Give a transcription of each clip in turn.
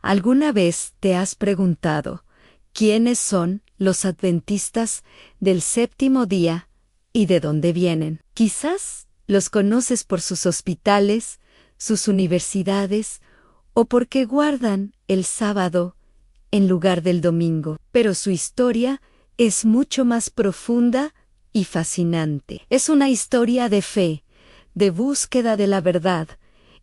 ¿Alguna vez te has preguntado quiénes son los adventistas del séptimo día y de dónde vienen? Quizás los conoces por sus hospitales, sus universidades o porque guardan el sábado en lugar del domingo. Pero su historia es mucho más profunda y fascinante. Es una historia de fe, de búsqueda de la verdad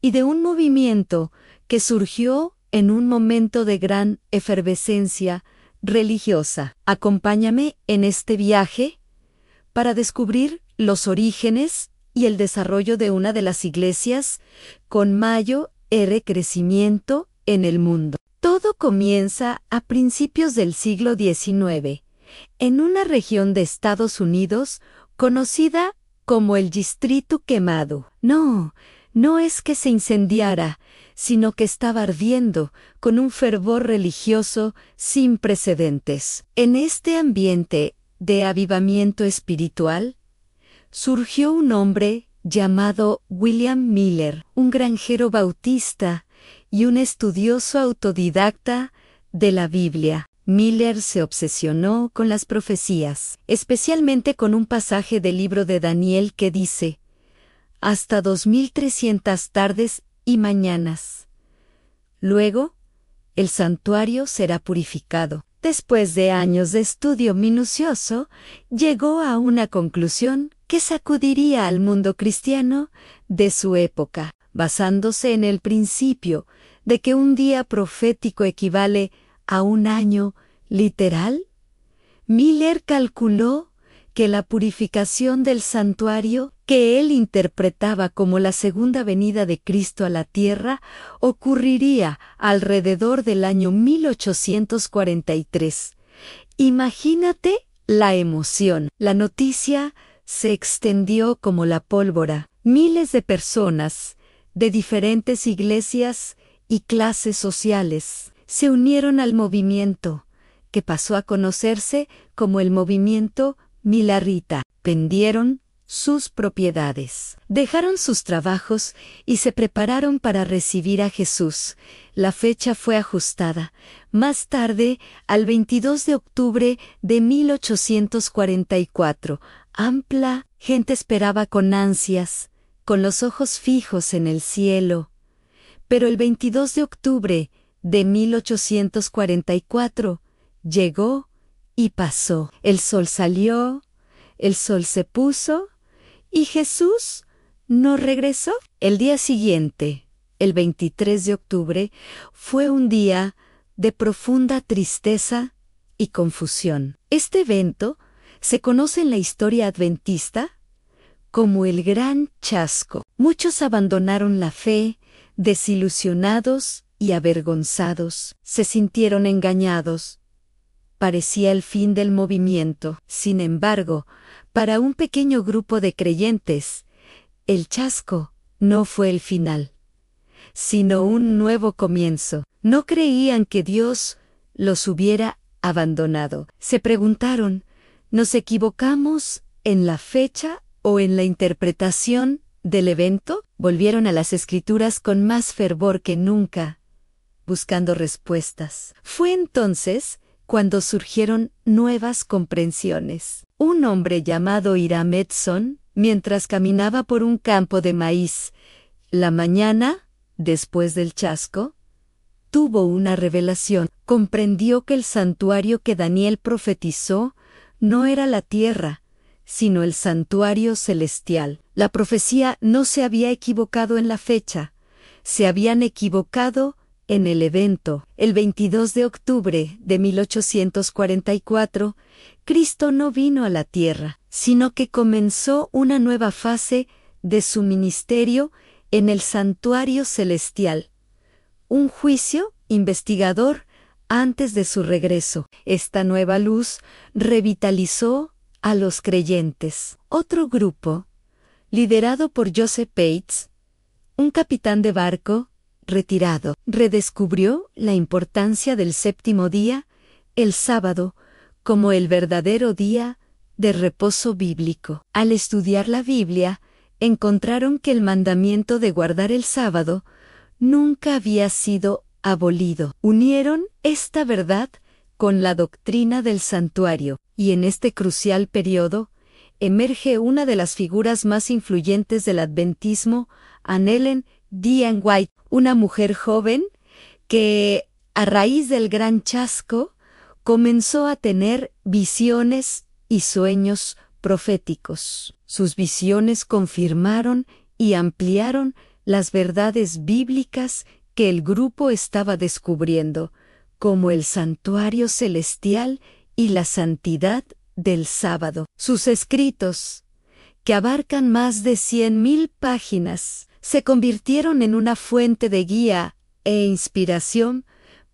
y de un movimiento que surgió en un momento de gran efervescencia religiosa. Acompáñame en este viaje para descubrir los orígenes y el desarrollo de una de las iglesias con mayor crecimiento en el mundo. Todo comienza a principios del siglo XIX, en una región de Estados Unidos conocida como el Distrito Quemado. No es que se incendiara, sino que estaba ardiendo con un fervor religioso sin precedentes. En este ambiente de avivamiento espiritual, surgió un hombre llamado William Miller, un granjero bautista y un estudioso autodidacta de la Biblia. Miller se obsesionó con las profecías, especialmente con un pasaje del libro de Daniel que dice: hasta 2300 tardes y mañanas. Luego, el santuario será purificado. Después de años de estudio minucioso, llegó a una conclusión que sacudiría al mundo cristiano de su época, basándose en el principio de que un día profético equivale a un año literal. Miller calculó que la purificación del santuario, que él interpretaba como la segunda venida de Cristo a la tierra, ocurriría alrededor del año 1843. Imagínate la emoción. La noticia se extendió como la pólvora. Miles de personas de diferentes iglesias y clases sociales se unieron al movimiento, que pasó a conocerse como el movimiento Millerita. Vendieron sus propiedades, dejaron sus trabajos y se prepararon para recibir a Jesús. La fecha fue ajustada. Más tarde, al 22 de octubre de 1844, amplia gente esperaba con ansias, con los ojos fijos en el cielo. Pero el 22 de octubre de 1844 llegó y pasó. El sol salió, el sol se puso, ¿y Jesús no regresó? El día siguiente, el 23 de octubre, fue un día de profunda tristeza y confusión. Este evento se conoce en la historia adventista como el Gran Chasco. Muchos abandonaron la fe, desilusionados y avergonzados. Se sintieron engañados. Parecía el fin del movimiento. Sin embargo, para un pequeño grupo de creyentes, el chasco no fue el final, sino un nuevo comienzo. No creían que Dios los hubiera abandonado. Se preguntaron, ¿nos equivocamos en la fecha o en la interpretación del evento? Volvieron a las Escrituras con más fervor que nunca, buscando respuestas. Fue entonces cuando surgieron nuevas comprensiones. Un hombre llamado Hiram Edson, mientras caminaba por un campo de maíz, la mañana, después del chasco, tuvo una revelación. Comprendió que el santuario que Daniel profetizó no era la tierra, sino el santuario celestial. La profecía no se había equivocado en la fecha, se habían equivocado en el evento. El 22 de octubre de 1844, Cristo no vino a la tierra, sino que comenzó una nueva fase de su ministerio en el santuario celestial. Un juicio investigador antes de su regreso. Esta nueva luz revitalizó a los creyentes. Otro grupo, liderado por Joseph Bates, un capitán de barco retirado, redescubrió la importancia del séptimo día, el sábado, como el verdadero día de reposo bíblico. Al estudiar la Biblia, encontraron que el mandamiento de guardar el sábado nunca había sido abolido. Unieron esta verdad con la doctrina del santuario, y en este crucial periodo emerge una de las figuras más influyentes del adventismo, Anne Ellen D. White, una mujer joven que, a raíz del gran chasco, comenzó a tener visiones y sueños proféticos. Sus visiones confirmaron y ampliaron las verdades bíblicas que el grupo estaba descubriendo, como el santuario celestial y la santidad del sábado. Sus escritos, que abarcan más de 100,000 páginas, se convirtieron en una fuente de guía e inspiración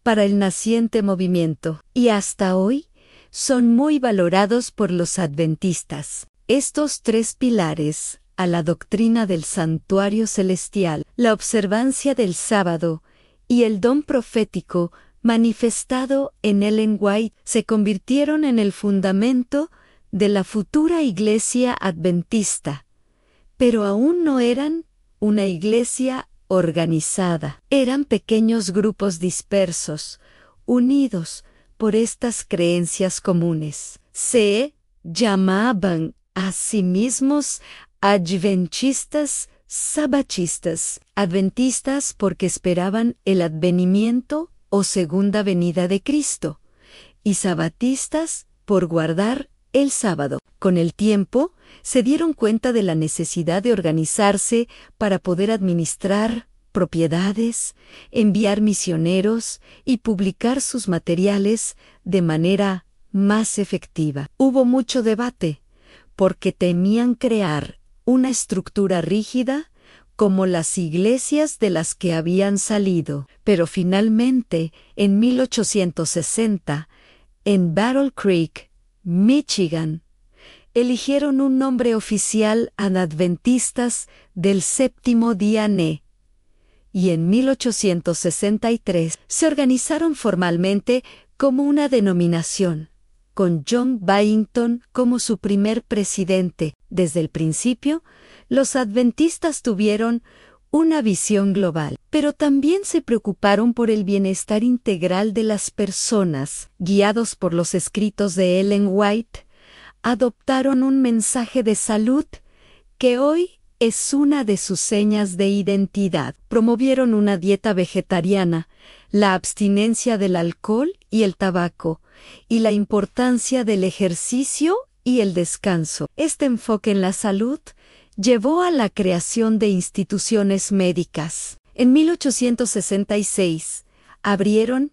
para el naciente movimiento, y hasta hoy son muy valorados por los adventistas. Estos 3 pilares a la doctrina del santuario celestial, la observancia del sábado y el don profético manifestado en Ellen White, se convirtieron en el fundamento de la futura iglesia adventista, pero aún no eran una iglesia organizada. Eran pequeños grupos dispersos, unidos por estas creencias comunes. Se llamaban a sí mismos adventistas sabatistas, adventistas porque esperaban el advenimiento o segunda venida de Cristo, y sabatistas por guardar el sábado. Con el tiempo, se dieron cuenta de la necesidad de organizarse para poder administrar propiedades, enviar misioneros y publicar sus materiales de manera más efectiva. Hubo mucho debate, porque temían crear una estructura rígida como las iglesias de las que habían salido. Pero finalmente, en 1860, en Battle Creek, Michigan, eligieron un nombre oficial a Adventistas del Séptimo Día NE, y en 1863 se organizaron formalmente como una denominación, con John Byington como su primer presidente. Desde el principio, los adventistas tuvieron una visión global, pero también se preocuparon por el bienestar integral de las personas. Guiados por los escritos de Ellen White, adoptaron un mensaje de salud que hoy es una de sus señas de identidad. Promovieron una dieta vegetariana, la abstinencia del alcohol y el tabaco, y la importancia del ejercicio y el descanso. Este enfoque en la salud llevó a la creación de instituciones médicas. En 1866 abrieron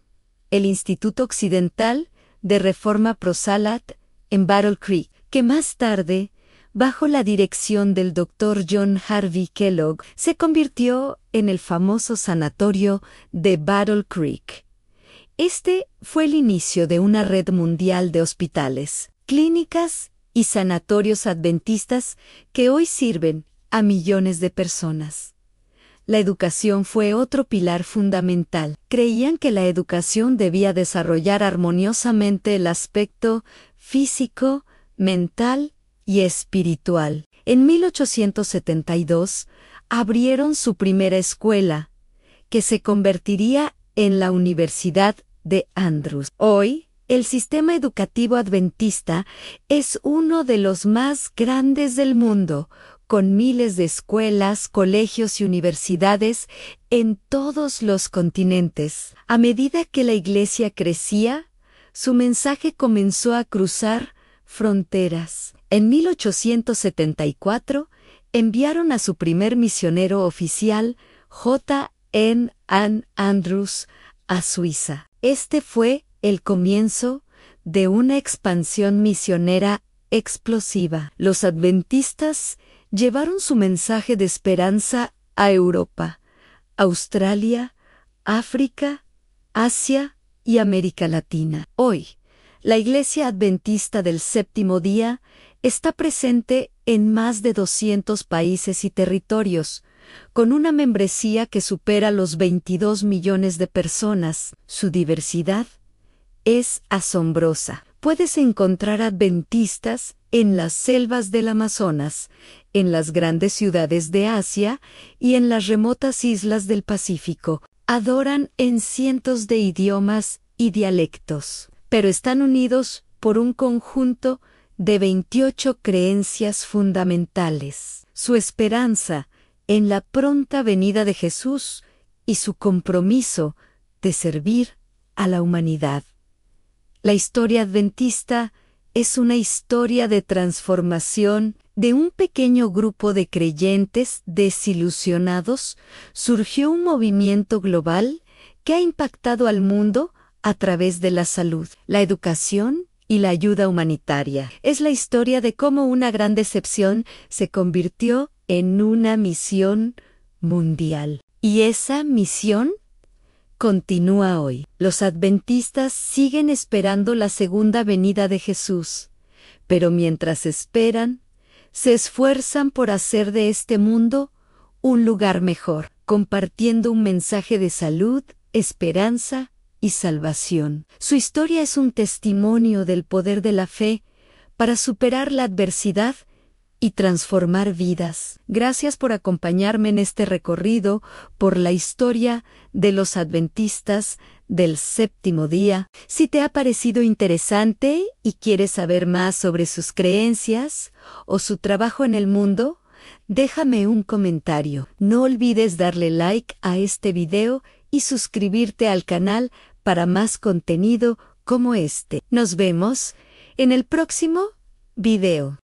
el Instituto Occidental de Reforma Pro-Salat en Battle Creek, que más tarde, bajo la dirección del Dr. John Harvey Kellogg, se convirtió en el famoso sanatorio de Battle Creek. Este fue el inicio de una red mundial de hospitales, clínicas y sanatorios adventistas que hoy sirven a millones de personas. La educación fue otro pilar fundamental. Creían que la educación debía desarrollar armoniosamente el aspecto físico, mental y espiritual. En 1872 abrieron su primera escuela, que se convertiría en la Universidad de Andrews. Hoy, el sistema educativo adventista es uno de los más grandes del mundo, con miles de escuelas, colegios y universidades en todos los continentes. A medida que la iglesia crecía, su mensaje comenzó a cruzar fronteras. En 1874, enviaron a su primer misionero oficial, J. N. Andrews, a Suiza. Este fue el comienzo de una expansión misionera explosiva. Los adventistas llevaron su mensaje de esperanza a Europa, Australia, África, Asia y América Latina. Hoy, la Iglesia Adventista del Séptimo Día está presente en más de 200 países y territorios, con una membresía que supera los 22 millones de personas. Su diversidad es asombrosa. Puedes encontrar adventistas en las selvas del Amazonas, en las grandes ciudades de Asia y en las remotas islas del Pacífico. adoran en cientos de idiomas y dialectos, pero están unidos por un conjunto de 28 creencias fundamentales. Su esperanza en la pronta venida de Jesús y su compromiso de servir a la humanidad. La historia adventista es una historia de transformación. De un pequeño grupo de creyentes desilusionados surgió un movimiento global que ha impactado al mundo a través de la salud, la educación y la ayuda humanitaria. Es la historia de cómo una gran decepción se convirtió en una misión mundial. Y esa misión continúa hoy. Los adventistas siguen esperando la segunda venida de Jesús, pero mientras esperan, se esfuerzan por hacer de este mundo un lugar mejor, compartiendo un mensaje de salud, esperanza y salvación. Su historia es un testimonio del poder de la fe para superar la adversidad y transformar vidas. Gracias por acompañarme en este recorrido por la historia de los adventistas del séptimo día. Si te ha parecido interesante y quieres saber más sobre sus creencias o su trabajo en el mundo, déjame un comentario. No olvides darle like a este video y suscribirte al canal para más contenido como este. Nos vemos en el próximo video.